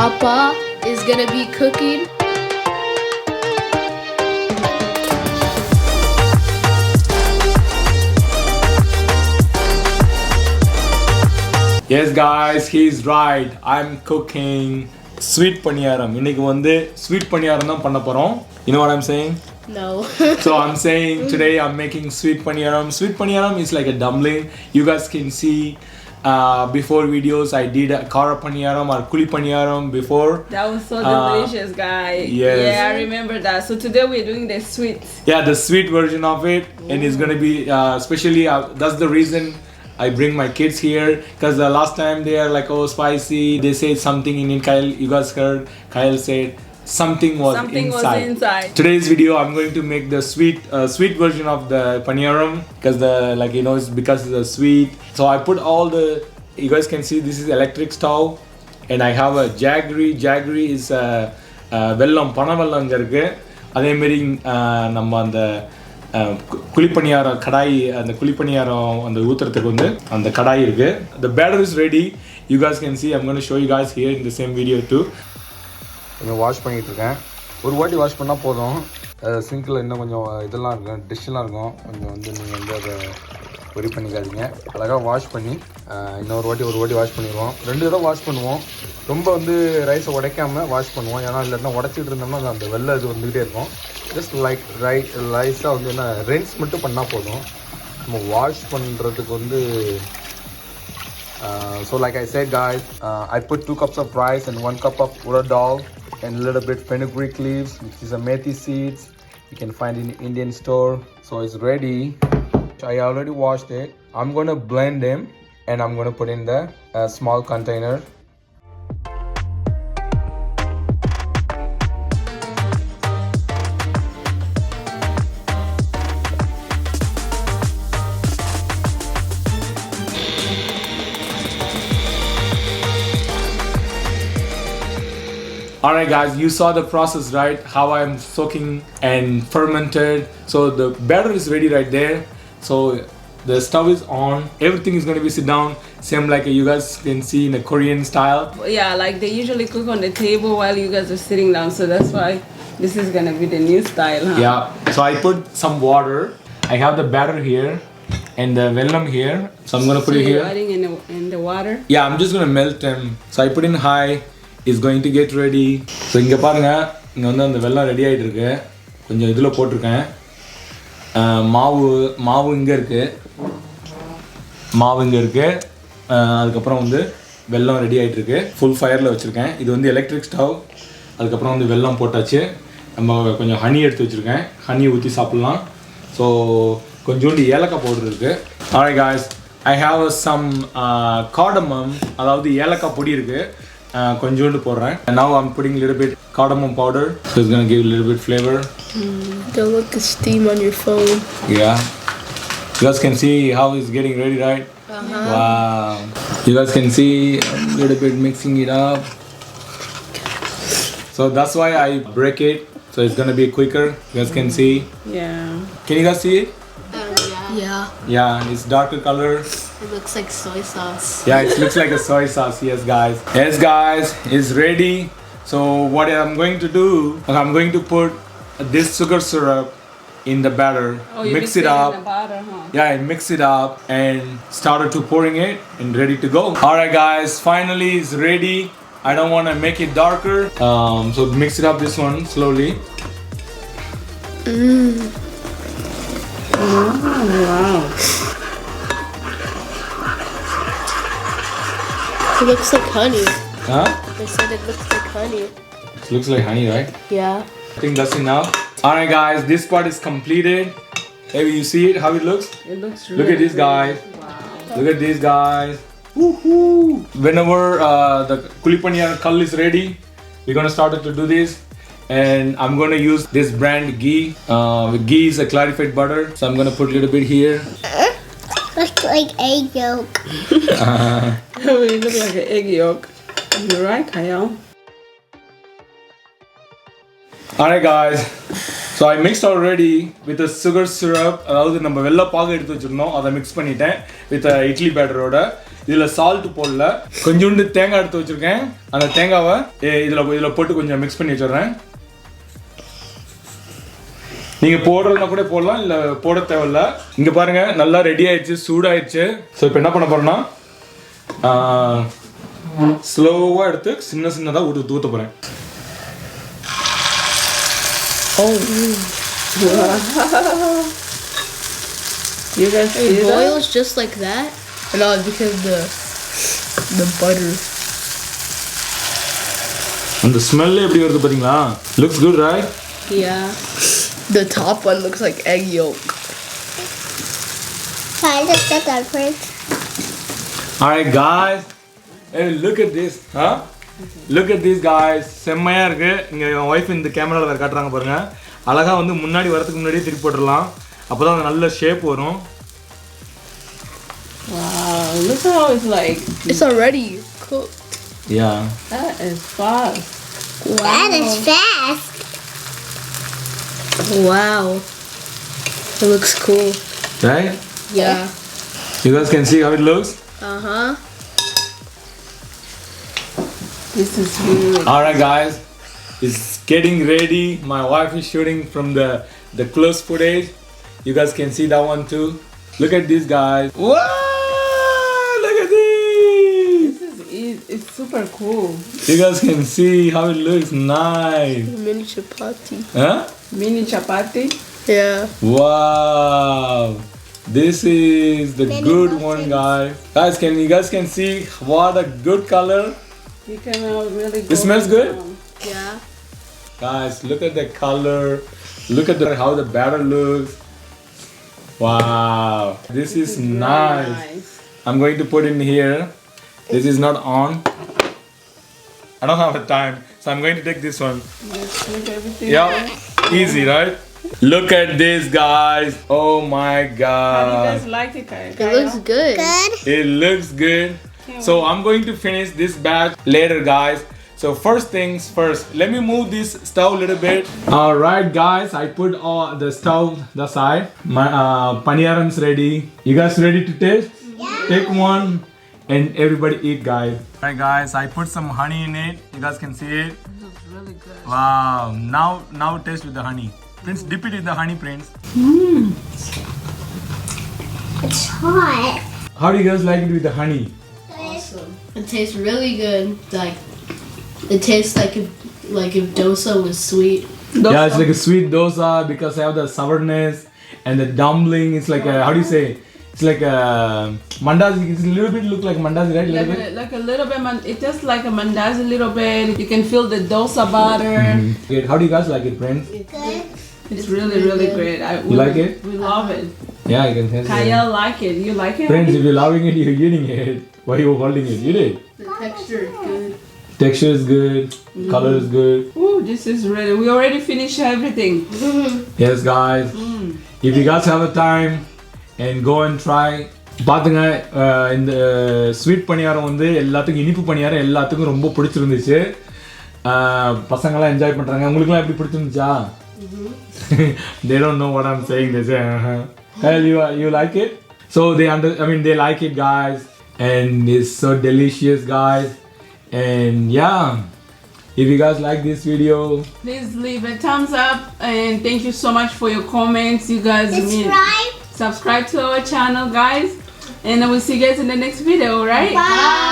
Appa is gonna be cooking. Yes guys, he's right. I'm cooking sweet paniyaram. இன்னைக்கு வந்து sweet paniyaram தான் பண்ண போறோம். You know what I'm saying? No. So I'm saying today I'm making sweet paniyaram. Sweet paniyaram is like a dumpling. You guys can see before videos I did a kara paniyaram or kuli paniyaram before. That was so delicious, guys. Yes. Yeah, I remember that. So today we're doing the sweet. Yeah, the sweet version of it. And it's going to be especially that's the reason I bring my kids here, because the last time they are like, oh, spicy. They say something in Kyle. You guys heard Kyle said something was inside. Today's video I'm going to make the sweet version of the paniyaram, because it's because it's a sweet. So I put all the, you guys can see this is electric stove, and I have a jaggery. Jaggery is vellam panavellam irukku. அதே மாதிரி நம்ம அந்த குழிப்பணியாரம் கடாய், அந்த குழிப்பணியாரம் அந்த ஊத்துறதுக்கு வந்து அந்த கடாய் இருக்கு. The batter is ready. You guys can see. I'm going to show you guys here in the same video too. கொஞ்சம் வாஷ் பண்ணிகிட்டு இருக்கேன். ஒரு வாட்டி வாஷ் பண்ணால் போதும். சிங்கில் இன்னும் கொஞ்சம் இதெல்லாம் இருக்கும், டிஷ்ஷெல்லாம் இருக்கும். கொஞ்சம் வந்து நீங்கள் வந்து அதை பொரி பண்ணிக்காதீங்க. அழகாக வாஷ் பண்ணி ஒரு வாட்டி வாஷ் பண்ணிடுவோம். 2 தடவை வாஷ் பண்ணுவோம். ரொம்ப வந்து ரைஸை உடைக்காமல் வாஷ் பண்ணுவோம். ஏன்னா இல்லைன்னா உடச்சிட்டு இருந்தோம்னா அந்த வெள்ளை இது வந்துக்கிட்டே இருக்கும். ஜஸ்ட் லைக் ரைஸாக வந்து என்ன ரென்ஸ் மட்டும் பண்ணால் போதும். நம்ம வாஷ் பண்ணுறதுக்கு வந்து so like I said guys, I put 2 cups of rice and 1 cup of urad dal and a little bit fenugreek leaves, which is a methi seeds. You can find in Indian store. So it's ready. I already washed it. I'm going to blend them and I'm going to put in the small container. Alright guys, you saw the process, right? How I'm soaking and fermented. So the batter is ready right there. So the stove is on. Everything is going to be sit down. Same like you guys can see in a Korean style. Yeah, like they usually cook on the table while you guys are sitting down. So that's why this is going to be the new style, huh? Yeah. So I put some water. I have the batter here and the vellam here. So I'm going to put it here. Adding in the water? Yeah, I'm just going to melt them. So I put in high. Is going to get ready. So இங்கே பாருங்க, இங்கே வந்து அந்த வெல்லம் ready ஆகிட்டு இருக்கு. கொஞ்சம் இதில் போட்டிருக்கேன். மாவு இங்கே இருக்குது. அதுக்கப்புறம் வந்து வெல்லம் ரெடி ஆகிட்டு இருக்கு. ஃபுல் ஃபயரில் வச்சுருக்கேன். இது வந்து எலக்ட்ரிக் ஸ்டவ். அதுக்கப்புறம் வந்து வெல்லம் போட்டாச்சு. நம்ம கொஞ்சம் ஹனி எடுத்து வச்சுருக்கேன். ஹனி ஊற்றி சாப்பிட்லாம். ஸோ கொஞ்சோண்டு ஏலக்காய் பவுடர் இருக்குது. Alright guys, I have some cardamom, அதாவது ஏலக்காய் பொடி இருக்குது. konjondu போடுறேன். And now I'm putting a little bit cardamom powder, so it's going to give a little bit flavor. Don't look the steam on your phone. Yeah, you guys can see how it's getting ready, right? Wow, you guys can see a little bit mixing it up. So that's why I break it, so it's going to be quicker. You guys can see. Yeah, can you guys see it? Yeah, it's darker color. It looks like soy sauce. Yeah, it looks like a soy sauce. Yes guys, it's ready. So what I'm going to do, I'm going to put this sugar syrup in the batter. Oh, you mix it up. In the batter, huh? Yeah, I mix it up and started to pouring it and ready to go. Alright guys, finally it's ready. I don't want to make it darker, so mix it up this one slowly. Wow. It looks like honey. Huh? They said it looks like honey. It looks like honey, right? Yeah. I think that's enough. Alright guys, this part is completed. Hey, you see it, how it looks? It looks really Look at this guys. Wow. Look at these guys. Woohoo! Whenever the kulipaniyaram kal is ready, we're gonna start to do this. And I'm gonna use this brand ghee. Ghee is a clarified butter, so I'm gonna put a little bit here. Looks like egg yolk. It looks like an egg yolk. You're right, Kyle. Alright guys, so I mixed already with the sugar syrup. அதாவது நம்ம வெல்ல பாகு எடுத்து வச்சிருந்தோம், அதை mix பண்ணிட்டேன் with the idli பேட்டரோட. இதுல salt போடல. கொஞ்சோண்டு தேங்காய் எடுத்து வச்சிருக்கேன். அந்த தேங்காவை இதுல போட்டு கொஞ்சம் மிக்ஸ் பண்ணி வச்சிடுறேன். நீங்க போடுறதுனா கூட போடலாம், இல்ல போட தேவையில்ல. இங்க பாருங்க நல்லா ரெடி ஆயிடுச்சு, சூடாயிடுச்சு. ஸோ இப்போ என்ன பண்ண போறேன்னா ஸ்லோவா எடுத்து சின்னதா ஊத்த போறேன். You guys see It that? boils just like that? No, because the butter. அந்த ஸ்மெல் எப்படி வருது பாத்தீங்களா? Looks good, right? Yeah. The top one looks like egg yolk. Can I just get that first? Alright guys, hey, look at this, huh? Look at this guys. செம்மையா இருக்கு. இங்க என் wife இந்த கேமரால வேற காட்டுறாங்க பாருங்க. அழகா வந்து முன்னாடி வரதுக்கு முன்னாடியே திருப்பி போட்டுறலாம். அப்பதான் அந்த நல்ல ஷேப் வரும். Wow, look how it's like. It's already cooked. Yeah. That is fast. That is fast. Wow. It looks cool. Right? Yeah. You guys can see how it looks? Uh-huh. This is really. Alright guys, it's getting ready. My wife is shooting from the close footage. You guys can see that one too. Look at this guys. Wow! Look at this! It's super cool. You guys can see how it looks nice. Mini chapati. Huh? Mini chapati. Yeah. Wow! This is the Many good muffins. one, guys. You guys can see what a good color. You came out really good. It smells good? Yeah. Guys, look at the color. Look at how the batter looks. Wow, this is nice. I'm going to put in here. This is not on. I don't have a time, so I'm going to take this one. Just put everything Yeah, there. easy, right? Look at this, guys. Oh my How do you God. guys like it, guys? It looks good. Good. It looks good. So I'm going to finish this batch later, guys. So first things first, let me move this stove a little bit. All right, guys, I put all the stove the side. My paniyaram's ready. You guys ready to taste? Yeah. Take one and everybody eat, guys. All right, guys, I put some honey in it. You guys can see it. It looks really good. Wow. Now taste with the honey. Prince, dip it in the honey, Prince. It's hot. How do you guys like it with the honey? Awesome. It tastes really good. It tastes like if dosa was sweet. Yeah, it's like a sweet dosa because I have the sourness and the dumpling. It's like a, how do you say? It's like a mandazi. It's a little bit look like mandazi, right? Like a little bit, it tastes like a mandazi a little bit. You can feel the dosa butter. Good. How do you guys like it, Prince? Good. It's really, really great. You like it? We love it. Yeah, you can taste Kaya it. like it. You like it? Prince, if you're loving it, you're eating it. Why are you holding it? Eat it. The texture is good. Texture is good. Color is good. Ooh, this is really. We already finished everything. Yes, guys. If you guys have a time and go and try. பாத்துங்க இந்த sweet பணியாரம் வந்து எல்லாத்துக்கும் இனிப்பு பணியாரம் எல்லாத்துக்கும் ரொம்ப பிடிச்சிருந்துச்சு. பசங்களாம் enjoy பண்றாங்க. உங்களுக்குலாம் எப்படி பிடிச்சிருந்துச்சா? They don't know what I'm saying. They say, Hell, you like it? So they like it, guys, and it's so delicious, guys. And yeah, if you guys like this video, Please leave a thumbs up and thank you so much for your comments. You guys Subscribe. subscribe to our channel, guys, and I will see you guys in the next video. Right? Bye.